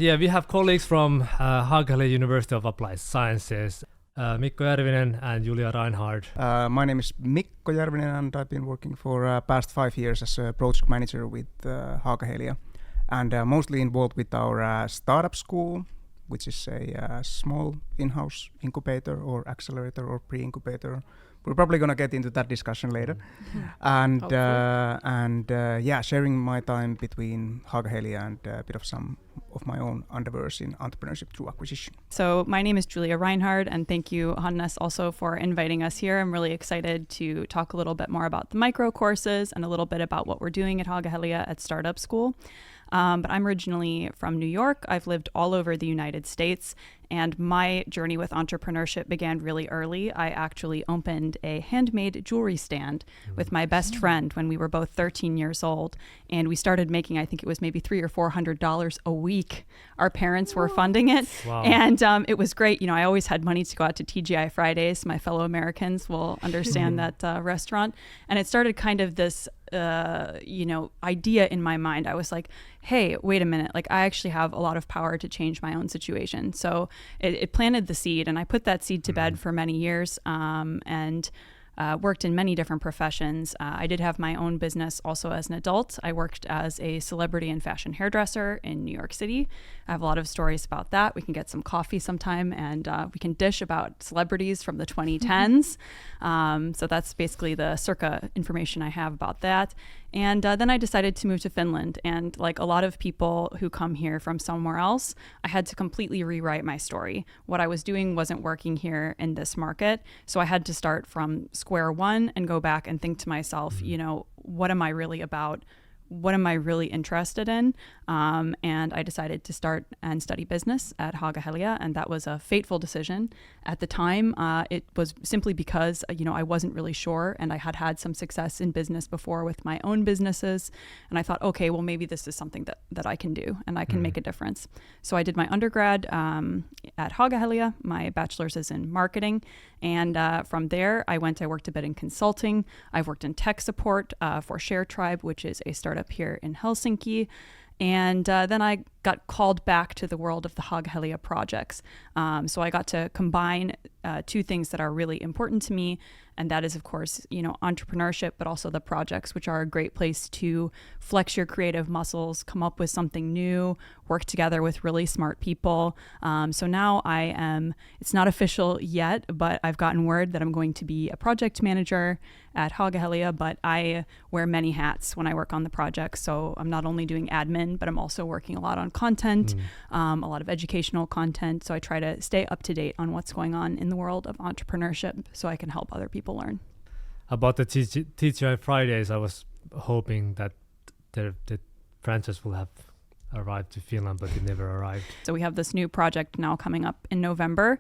Yeah, we have colleagues from Haaga-Helia University of Applied Sciences, Mikko Järvinen and Julia Reinhardt. My name is Mikko Järvinen and I've been working for past 5 years as a project manager with Haaga-Helia and mostly involved with our startup school, which is a small in-house incubator or accelerator or pre-incubator. We're probably going to get into that discussion later. And sharing my time between Haaga-Helia and a bit of some of my own endeavors in entrepreneurship through acquisition. So my name is Julia Reinhardt, and thank you, Hannes, also for inviting us here. I'm really excited to talk a little bit more about the micro courses and a little bit about what we're doing at Haaga-Helia at Startup School. But I'm originally from New York. I've lived all over the United States, and my journey with entrepreneurship began really early. I actually opened a handmade jewelry stand with my best friend when we were both 13 years old, and we started making, I think it was maybe $300 or $400 a week. Our parents were funding it, and it was great. You know, I always had money to go out to TGI Fridays. My fellow Americans will understand that restaurant, and it started kind of this idea in my mind. I was like, hey, wait a minute, like I actually have a lot of power to change my own situation. So it planted the seed, and I put that seed to bed for many years and worked in many different professions. I did have my own business also as an adult. I worked as a celebrity and fashion hairdresser in New York City. I have a lot of stories about that. We can get some coffee sometime and we can dish about celebrities from the 2010s. So that's basically the circa information I have about that. And then I decided to move to Finland. And like a lot of people who come here from somewhere else, I had to completely rewrite my story. What I was doing wasn't working here in this market. So I had to start from square one and go back and think to myself, you know, what am I really about? What am I really interested in? And I decided to start and study business at Haaga-Helia, and that was a fateful decision. At the time, it was simply because, I wasn't really sure, and I had had some success in business before with my own businesses, and I thought, okay, well, maybe this is something that I can do, and I can make a difference. So I did my undergrad at Haaga-Helia. My bachelor's is in marketing, and from there, I worked a bit in consulting. I've worked in tech support for ShareTribe, which is a startup here in Helsinki. And then I got called back to the world of the Haaga-Helia projects. So I got to combine two things that are really important to me. And that is, of course, entrepreneurship, but also the projects, which are a great place to flex your creative muscles, come up with something new, work together with really smart people. So now it's not official yet, but I've gotten word that I'm going to be a project manager at Haaga-Helia, but I wear many hats when I work on the project. So I'm not only doing admin, but I'm also working a lot on content, a lot of educational content. So I try to stay up to date on what's going on in the world of entrepreneurship so I can help other people learn. About the TGI Fridays, I was hoping that the franchise will have arrived to Finland, but it never arrived. So we have this new project now coming up in November,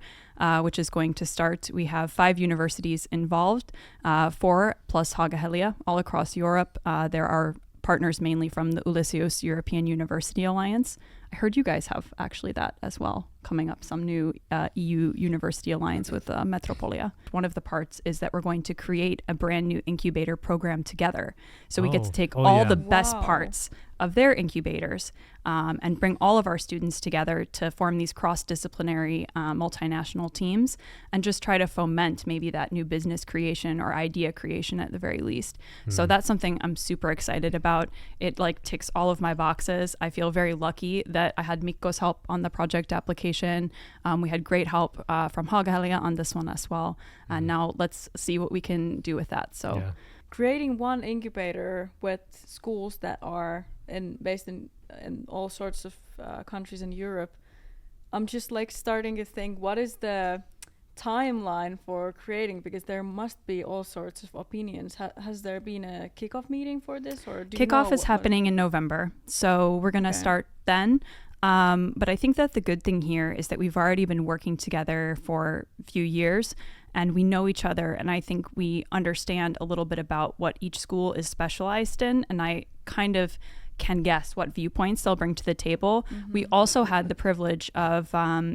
which is going to start. We have 5 universities involved, 4 plus Haaga-Helia all across Europe. There are partners mainly from the Ulysses European University Alliance. I heard you guys have actually that as well, coming up, some new EU University Alliance with Metropolia. One of the parts is that we're going to create a brand new incubator program together. So we get to take all the best parts of their incubators and bring all of our students together to form these cross-disciplinary multinational teams and just try to foment maybe that new business creation or idea creation at the very least. So that's something I'm super excited about. It ticks all of my boxes. I feel very lucky that I had Mikko's help on the project application. We had great help from Haaga-Helia on this one as well. And now let's see what we can do with that. So creating one incubator with schools that are based in all sorts of countries in Europe, I'm just starting to think, what is the timeline for creating, because there must be all sorts of opinions. Has there been a kickoff meeting for this, or kickoff is happening in November, so we're gonna start then. But I think that the good thing here is that we've already been working together for a few years and we know each other, and I think we understand a little bit about what each school is specialized in, and I kind of can guess what viewpoints they'll bring to the table. We also had the privilege of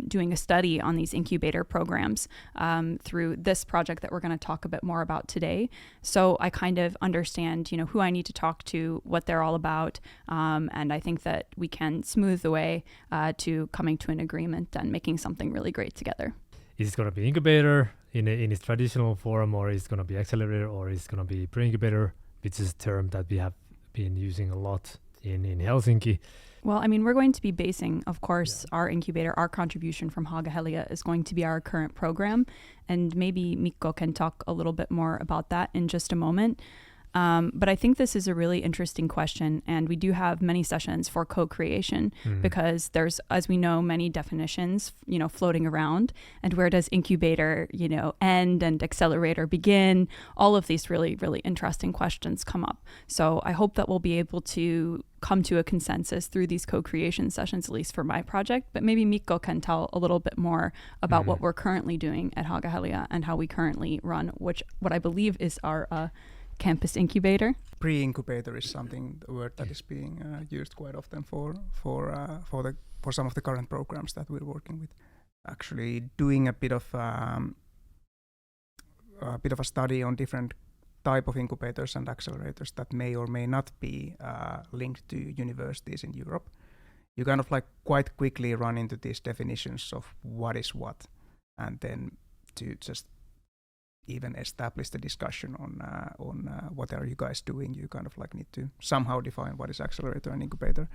doing a study on these incubator programs through this project that we're going to talk a bit more about today. So I kind of understand, who I need to talk to, what they're all about, and I think that we can smooth the way to coming to an agreement and making something really great together. Is it going to be incubator in its traditional form, or is it going to be accelerator, or is it going to be pre-incubator, which is a term that we have been using a lot in Helsinki? Well, we're going to be basing, of course, our incubator, our contribution from Haaga-Helia is going to be our current program. And maybe Mikko can talk a little bit more about that in just a moment. But I think this is a really interesting question, and we do have many sessions for co-creation because there's, as we know, many definitions, floating around. And where does incubator, end and accelerator begin? All of these really, really interesting questions come up. So I hope that we'll be able to come to a consensus through these co-creation sessions, at least for my project. But maybe Mikko can tell a little bit more about what we're currently doing at Haaga-Helia and how we currently run, what I believe is our campus incubator. Pre-incubator is a word that is being used quite often for some of the current programs that we're working with. Actually, doing a bit of a study on different type of incubators and accelerators that may or may not be linked to universities in Europe. You kind of quite quickly run into these definitions of what is what, and then to just even establish the discussion on what are you guys doing, you kind of need to somehow define what is accelerator and incubator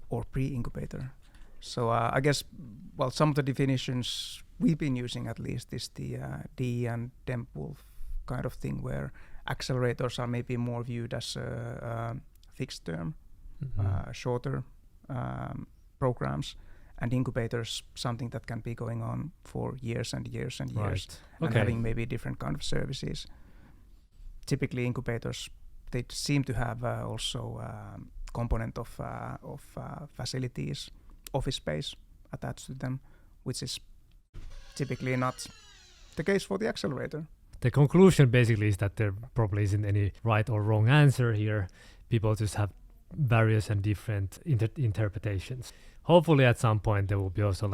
or pre-incubator. So I guess, some of the definitions we've been using at least is the D and Temple kind of thing, where accelerators are maybe more viewed as a fixed term, shorter programs, and incubators something that can be going on for years and years and years, and having maybe different kind of services. Typically, incubators, they seem to have also component of facilities, office space attached to them, which is typically not the case for the accelerator. The conclusion basically is that there probably isn't any right or wrong answer here. People just have various and different interpretations. Hopefully at some point there will be also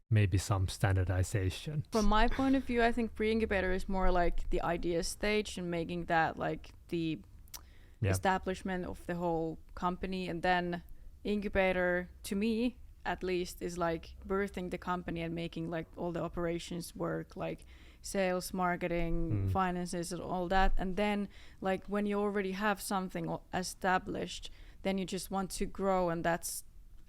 maybe some standardization. From my point of view, I think pre-incubator is more like the idea stage and making that the establishment of the whole company, and then incubator, to me at least, is birthing the company and making all the operations work, sales, marketing, finances, and all that. And then when you already have something established, then you just want to grow, and that's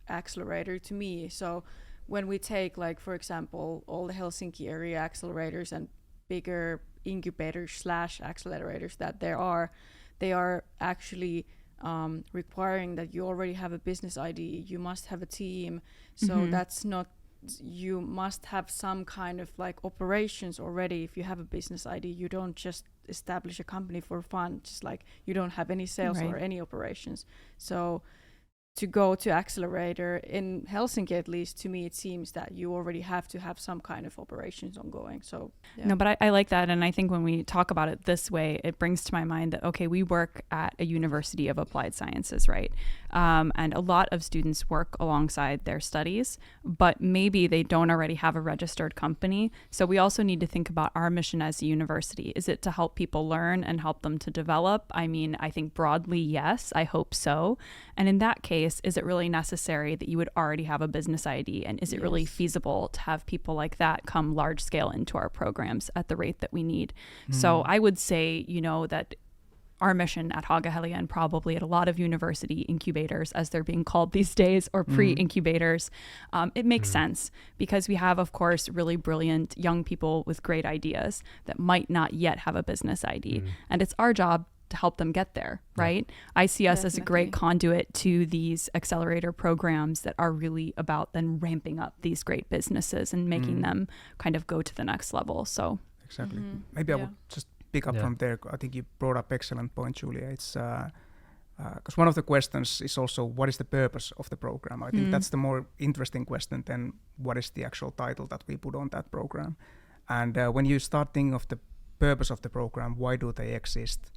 accelerator to me. So when we take for example all the Helsinki area accelerators and bigger incubators / accelerators that they are actually requiring that you already have a business ID, you must have a team. So that's not, you must have some kind of operations already. If you have a business ID, you don't just establish a company for fun, just you don't have any sales or any operations. So to go to accelerator in Helsinki, at least to me, it seems that you already have to have some kind of operations ongoing. So no, but I like that, and I think when we talk about it this way, it brings to my mind that we work at a University of Applied Sciences, right? And a lot of students work alongside their studies, but maybe they don't already have a registered company. So we also need to think about our mission as a university. Is it to help people learn and help them to develop? I think broadly, yes. I hope so. And in that case, is it really necessary that you would already have a business ID? And is it really feasible to have people like that come large scale into our programs at the rate that we need? So I would say, that our mission at Haaga-Helia, and probably at a lot of university incubators, as they're being called these days, or pre-incubators, it makes sense because we have, of course, really brilliant young people with great ideas that might not yet have a business ID. And it's our job to help them get there, right? I see us as a great conduit to these accelerator programs that are really about then ramping up these great businesses and making them kind of go to the next level. So exactly. Maybe I would just pick up from there. I think you brought up excellent point, Julia. It's because one of the questions is also what is the purpose of the program. I think that's the more interesting question than what is the actual title that we put on that program. And when you start thinking of the purpose of the program, why do they exist?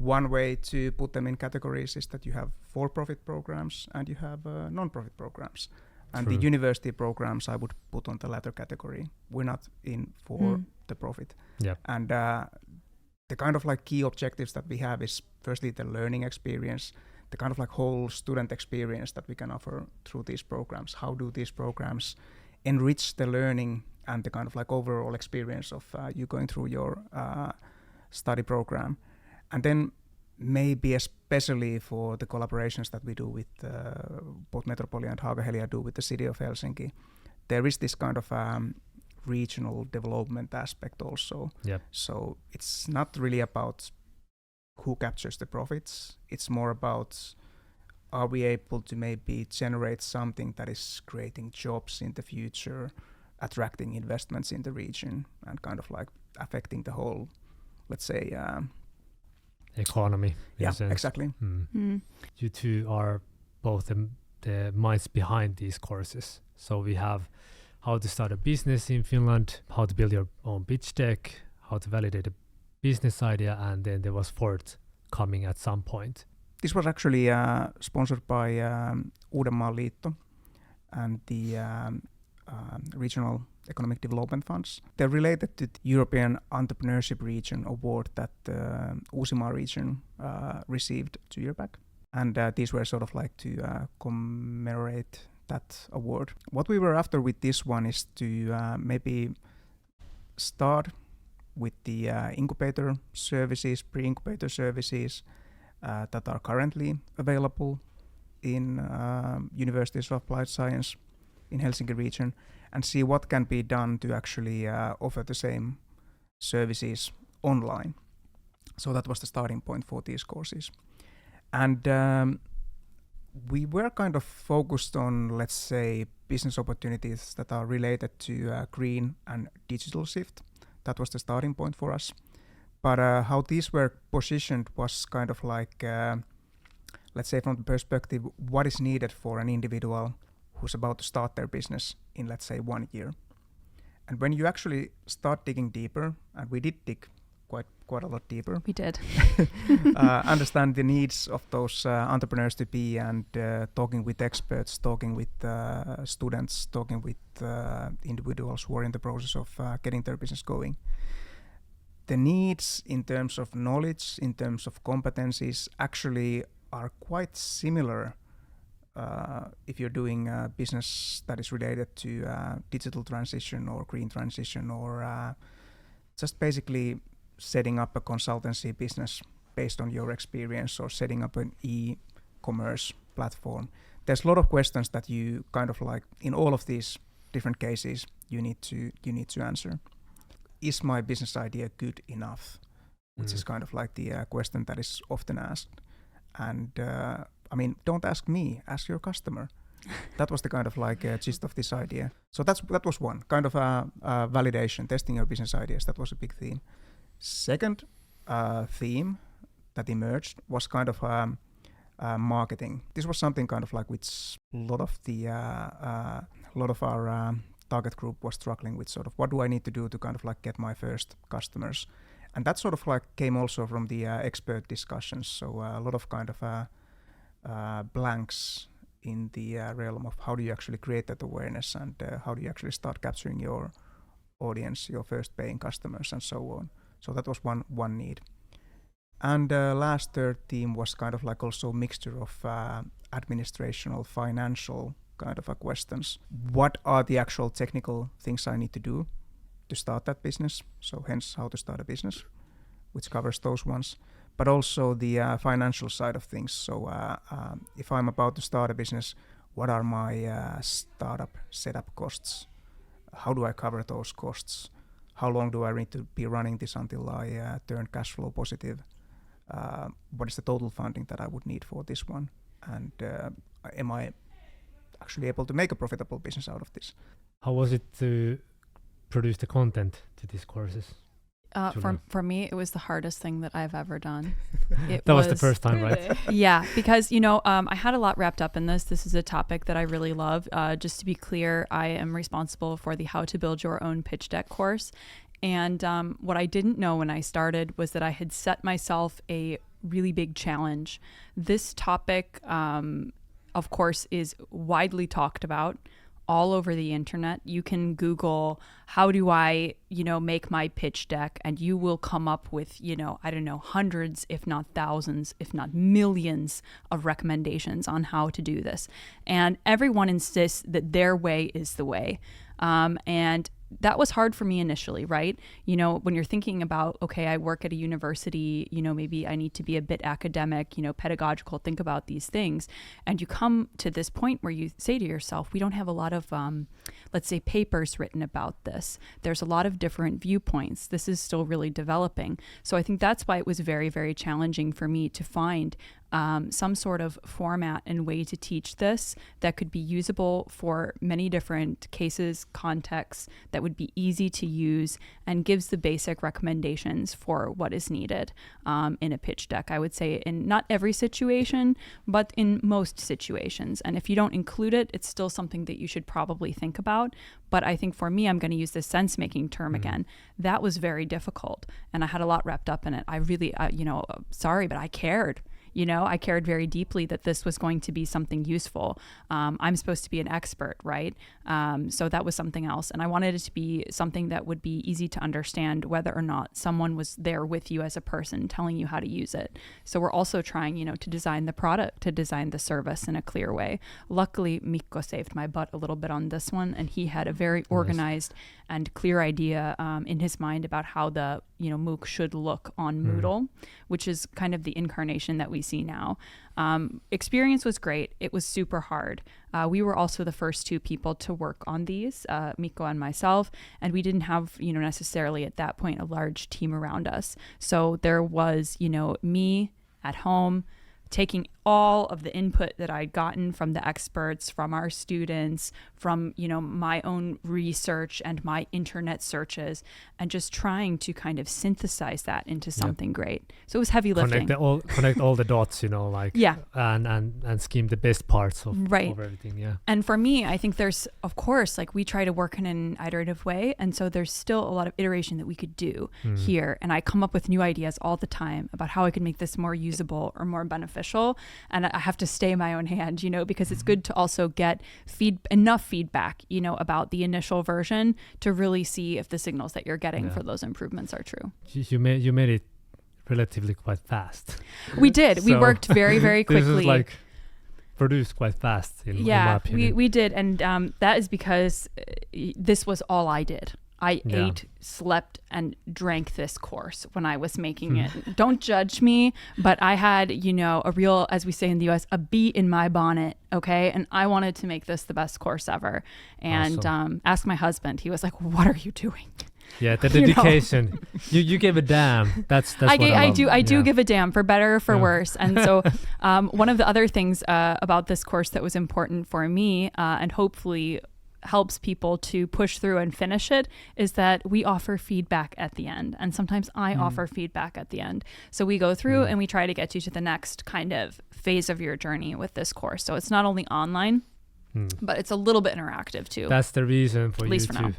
One way to put them in categories is that you have for-profit programs and you have non-profit programs. And True. the university programs I would put on the latter category. We're not in for the profit. Yep. And the kind of like key objectives that we have is firstly the learning experience, the kind of like whole student experience that we can offer through these programs. How do these programs enrich the learning and the kind of like overall experience of you going through your study program? And then maybe especially for the collaborations that we do with both Metropolia and Haaga-Helia do with the city of Helsinki, there is this kind of regional development aspect also. Yep. So it's not really about who captures the profits. It's more about, are we able to maybe generate something that is creating jobs in the future, attracting investments in the region, and kind of like affecting the whole, let's say, economy. In a sense. Exactly. You two are both the minds behind these courses. So we have how to start a business in Finland, how to build your own pitch deck, how to validate a business idea, and then there was fourth coming at some point. This was actually sponsored by Uudenmaan Liitto and the Regional Economic Development Funds. They're related to the European Entrepreneurship Region Award that the Uusimaa region received 2 years back. And these were sort of like to commemorate that award. What we were after with this one is to maybe start with the incubator services, pre-incubator services that are currently available in Universities of Applied Science in Helsinki region, and see what can be done to actually offer the same services online. So that was the starting point for these courses. And we were kind of focused on, let's say, business opportunities that are related to green and digital shift. That was the starting point for us. But how these were positioned was kind of like, let's say from the perspective, what is needed for an individual who's about to start their business in, let's say, 1 year. And when you actually start digging deeper, and we did dig quite a lot deeper. We did. Understand the needs of those entrepreneurs to be, and talking with experts, talking with students, talking with individuals who are in the process of getting their business going. The needs in terms of knowledge, in terms of competencies, actually are quite similar if you're doing a business that is related to digital transition or green transition, or just basically setting up a consultancy business based on your experience, or setting up an e-commerce platform. There's a lot of questions that you kind of like in all of these different cases you need to answer. Is my business idea good enough? Which is kind of like the question that is often asked. And I mean, don't ask me, ask your customer. That was the kind of like gist of this idea. So that was one kind of validation, testing your business ideas. That was a big theme. Second theme that emerged was kind of marketing. This was something kind of like which a lot of our target group was struggling with, sort of what do I need to do to kind of like get my first customers. And that sort of like came also from the expert discussions. So a lot of kind of blanks in the realm of how do you actually create that awareness, and how do you actually start capturing your audience, your first paying customers, and so on. So that was one need. And last third theme was kind of like also a mixture of administrational, financial kind of questions. What are the actual technical things I need to do to start that business? So hence how to start a business, which covers those ones. But also the financial side of things. So if I'm about to start a business, what are my startup setup costs? How do I cover those costs? How long do I need to be running this until I turn cash flow positive? What is the total funding that I would need for this one? And am I actually able to make a profitable business out of this? How was it to produce the content to these courses? For me, it was the hardest thing that I've ever done. That was the first time, right? Yeah, because, I had a lot wrapped up in this. This is a topic that I really love. Just to be clear, I am responsible for the How to Build Your Own Pitch Deck course. And what I didn't know when I started was that I had set myself a really big challenge. This topic, of course, is widely talked about all over the internet. You can Google, how do I, make my pitch deck? And you will come up with, hundreds, if not thousands, if not millions of recommendations on how to do this. And everyone insists that their way is the way. And that was hard for me initially, right? When you're thinking about, okay, I work at a university, maybe I need to be a bit academic, pedagogical, think about these things. And you come to this point where you say to yourself, we don't have a lot of, let's say, papers written about this. There's a lot of different viewpoints. This is still really developing. So I think that's why it was very, very challenging for me to find some sort of format and way to teach this that could be usable for many different cases, contexts, that would be easy to use and gives the basic recommendations for what is needed in a pitch deck. I would say in not every situation, but in most situations. And if you don't include it, it's still something that you should probably think about. But I think for me, I'm going to use the sense-making term again. That was very difficult. And I had a lot wrapped up in it. I really, sorry, but I cared. I cared very deeply that this was going to be something useful. I'm supposed to be an expert, right? So that was something else. And I wanted it to be something that would be easy to understand whether or not someone was there with you as a person telling you how to use it. So we're also trying, to design the product, to design the service in a clear way. Luckily, Mikko saved my butt a little bit on this one. And he had a very organized and clear idea in his mind about how the MOOC should look on Moodle, which is kind of the incarnation that we see now. Experience was great. It was super hard. We were also the first two people to work on these, Mikko and myself, and we didn't have, necessarily at that point a large team around us. So there was, me at home taking all of the input that I'd gotten from the experts, from our students, from, my own research and my internet searches, and just trying to kind of synthesize that into something great. So it was heavy lifting. Connect all the dots, and scheme the best parts of everything. Yeah. And for me, I think there's, of course, we try to work in an iterative way. And so there's still a lot of iteration that we could do here. And I come up with new ideas all the time about how I could make this more usable or more beneficial. And I have to stay in my own hand, because it's good to also get enough feedback, about the initial version to really see if the signals that you're getting for those improvements are true. You made it relatively quite fast. We did. We worked very, very quickly. This is produced quite fast, in my opinion. We did. And that is because this was all I did. I ate, slept, and drank this course when I was making it. Don't judge me, but I had, a real, as we say in the US, a bee in my bonnet, okay? And I wanted to make this the best course ever. And awesome. Asked my husband. He was like, what are you doing? Yeah, the dedication. You give a damn. That's what I do give a damn, for better or for worse. And so one of the other things about this course that was important for me, and hopefully helps people to push through and finish it, is that we offer feedback at the end. And sometimes I offer feedback at the end. So we go through and we try to get you to the next kind of phase of your journey with this course. So it's not only online, but it's a little bit interactive too. That's the reason for at least for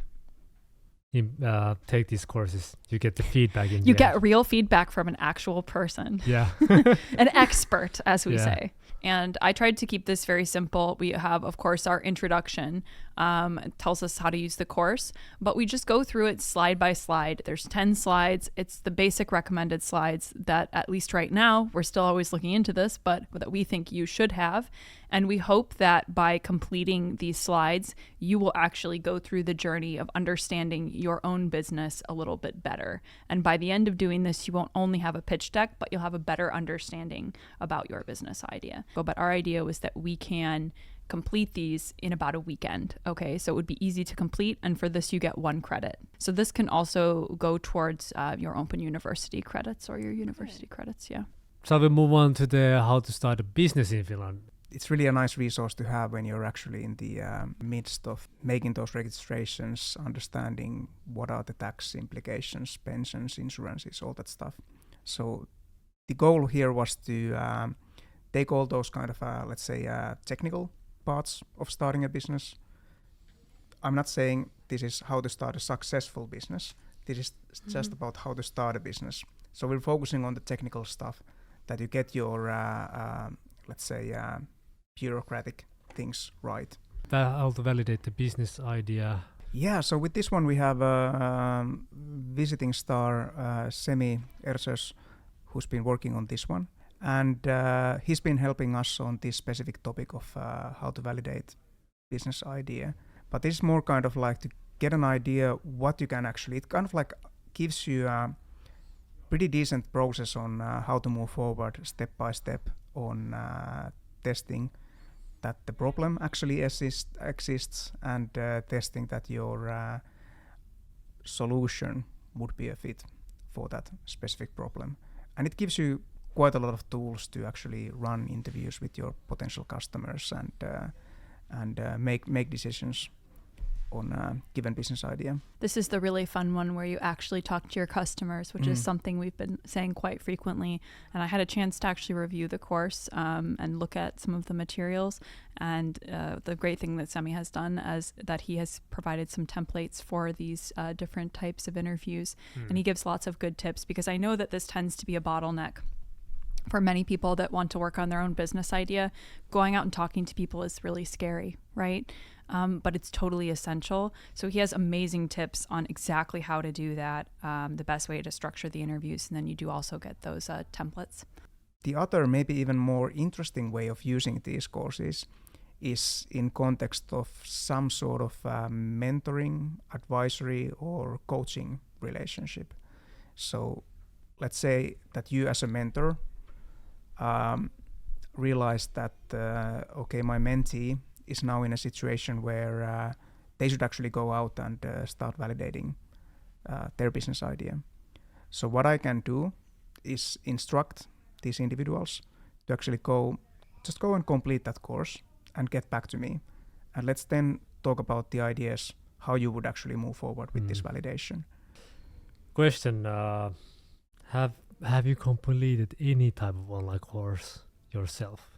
now. Take these courses. You get the feedback you get real feedback from an actual person. Yeah. An expert, as we say. And I tried to keep this very simple. We have, of course, our introduction. It tells us how to use the course, but we just go through it slide by slide. There's 10 slides. It's the basic recommended slides that, at least right now, we're still always looking into this, but that we think you should have. And we hope that by completing these slides, you will actually go through the journey of understanding your own business a little bit better. And by the end of doing this, you won't only have a pitch deck, but you'll have a better understanding about your business idea. But our idea was that we can complete these in about a weekend. Okay, so it would be easy to complete, and for this you get 1 credit. So this can also go towards your Open University credits or your university credits. Yeah. So we move on to the how to start a business in Finland. It's really a nice resource to have when you're actually in the midst of making those registrations, understanding what are the tax implications, pensions, insurances, all that stuff. So the goal here was to take all those kind of, technical parts of starting a business. I'm not saying this is how to start a successful business. This is just about how to start a business. So we're focusing on the technical stuff that you get your, let's say, bureaucratic things right. How to validate the business idea. Yeah, so with this one we have a visiting star, Semi Ersös, who's been working on this one. And he's been helping us on this specific topic of how to validate business idea. But this is more kind of like to get an idea what you can actually, it kind of like gives you a pretty decent process on how to move forward step by step on testing that the problem actually exists and testing that your solution would be a fit for that specific problem. And it gives you quite a lot of tools to actually run interviews with your potential customers and make decisions on a given business idea. This is the really fun one where you actually talk to your customers, which is something we've been saying quite frequently. And I had a chance to actually review the course and look at some of the materials. And the great thing that Semi has done is that he has provided some templates for these different types of interviews. And he gives lots of good tips, because I know that this tends to be a bottleneck for many people that want to work on their own business idea. Going out and talking to people is really scary, right? But it's totally essential. So he has amazing tips on exactly how to do that, the best way to structure the interviews, and then you do also get those templates. The other, maybe even more interesting way of using these courses is in context of some sort of mentoring, advisory, or coaching relationship. So let's say that you as a mentor realize that, okay, my mentee is now in a situation where they should actually go out and start validating their business idea. So what I can do is instruct these individuals to actually go and complete that course and get back to me. And let's then talk about the ideas, how you would actually move forward with this validation. Question, have you completed any type of online course yourself?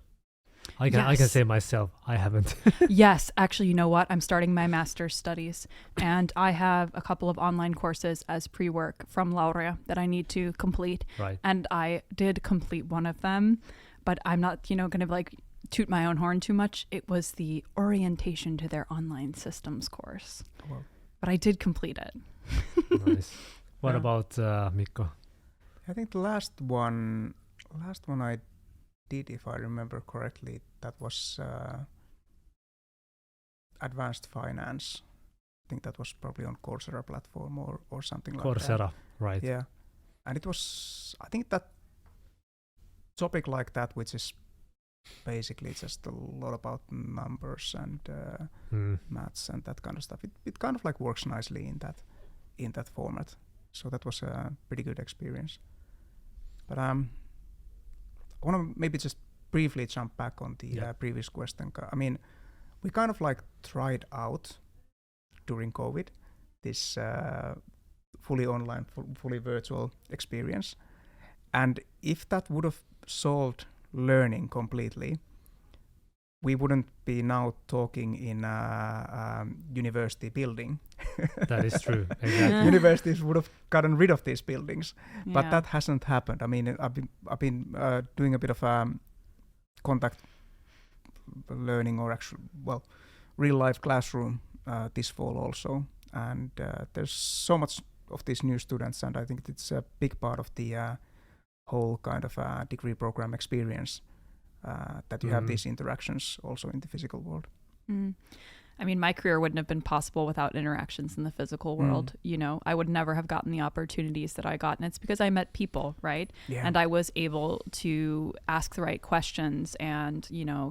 I can say myself, I haven't. Yes, actually, you know what? I'm starting my master's studies, and I have a couple of online courses as pre-work from Laurea that I need to complete. Right. And I did complete one of them, but I'm not, going to like toot my own horn too much. It was the orientation to their online systems course. Wow. But I did complete it. Nice. What about Mikko? I think the last one I did, if I remember correctly, that was advanced finance. I think that was probably on Coursera platform or something like that. Coursera, right. Yeah. And it was, I think that topic like that, which is basically just a lot about numbers and maths and that kind of stuff. It kind of like works nicely in that format. So that was a pretty good experience. But I want to maybe just briefly jump back on the previous question. I mean, we kind of like tried out during COVID this fully online, fully virtual experience. And if that would have solved learning completely, we wouldn't be now talking in a university building. That is true. Exactly. Universities would have gotten rid of these buildings, but that hasn't happened. I mean, I've been doing a bit of contact learning, or real life classroom this fall also, and there's so much of these new students, and I think it's a big part of the whole kind of degree program experience. That you have these interactions also in the physical world. I mean, my career wouldn't have been possible without interactions in the physical world. I would never have gotten the opportunities that I got, and it's because I met people, right? Yeah. And I was able to ask the right questions and,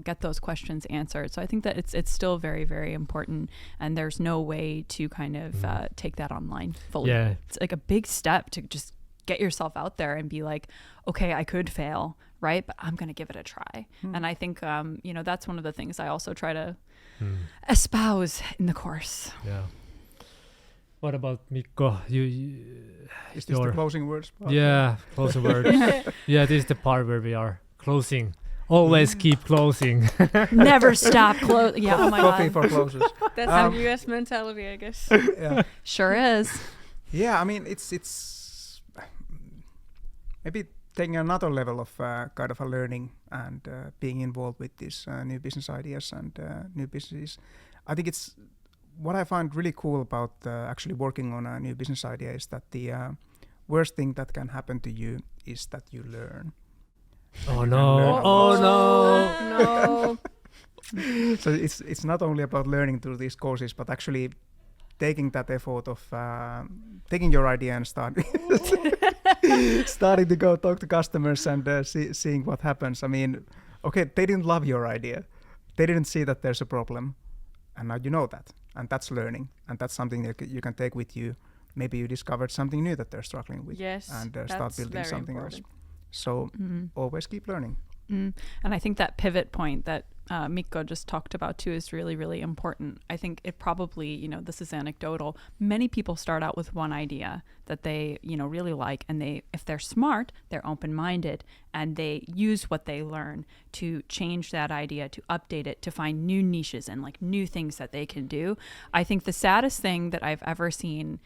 get those questions answered. So I think that it's still very, very important, and there's no way to kind of take that online fully. Yeah. It's like a big step to just get yourself out there and be like, okay, I could fail, right? But I'm going to give it a try. And I think, that's one of the things I also try to espouse in the course. Yeah. What about Mikko? Is this the closing words? Yeah, closing words. Yeah, this is the part where we are closing. Always keep closing. Never stop closing. Yeah, oh my Coffee God. for closers. That's our US mentality, I guess. Yeah. Sure is. Yeah, I mean, it's maybe taking another level of kind of a learning and being involved with these new business ideas and new businesses. I think it's what I find really cool about actually working on a new business idea is that the worst thing that can happen to you is that you learn. Oh no! Oh no! No. So it's not only about learning through these courses, but actually taking that effort of taking your idea and starting to go talk to customers and seeing what happens. I mean, okay, they didn't love your idea. They didn't see that there's a problem. And now you know that. And that's learning. And that's something that you can take with you. Maybe you discovered something new that they're struggling with. Yes, and start that's building very something important. else. So always keep learning. And I think that pivot point that Mikko just talked about too is really, really important. I think it probably, this is anecdotal. Many people start out with one idea that they, really like, and if they're smart, they're open-minded, and they use what they learn to change that idea, to update it, to find new niches and like new things that they can do. I think the saddest thing that I've ever seen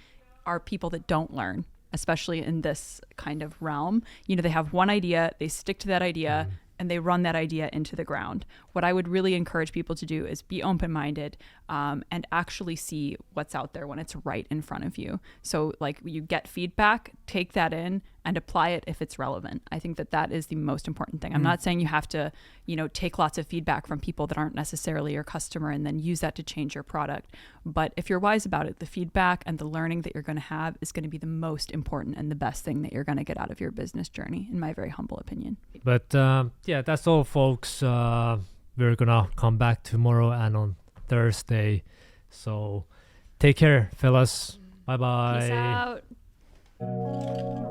are people that don't learn, especially in this kind of realm. They have one idea, they stick to that idea, and they run that idea into the ground. What I would really encourage people to do is be open-minded and actually see what's out there when it's right in front of you. So like you get feedback, take that in and apply it if it's relevant. I think that is the most important thing. I'm not saying you have to, take lots of feedback from people that aren't necessarily your customer and then use that to change your product. But if you're wise about it, the feedback and the learning that you're going to have is going to be the most important and the best thing that you're going to get out of your business journey, in my very humble opinion. But yeah, that's all, folks. We're gonna come back tomorrow and on Thursday. So take care, fellas. Bye bye. Peace out.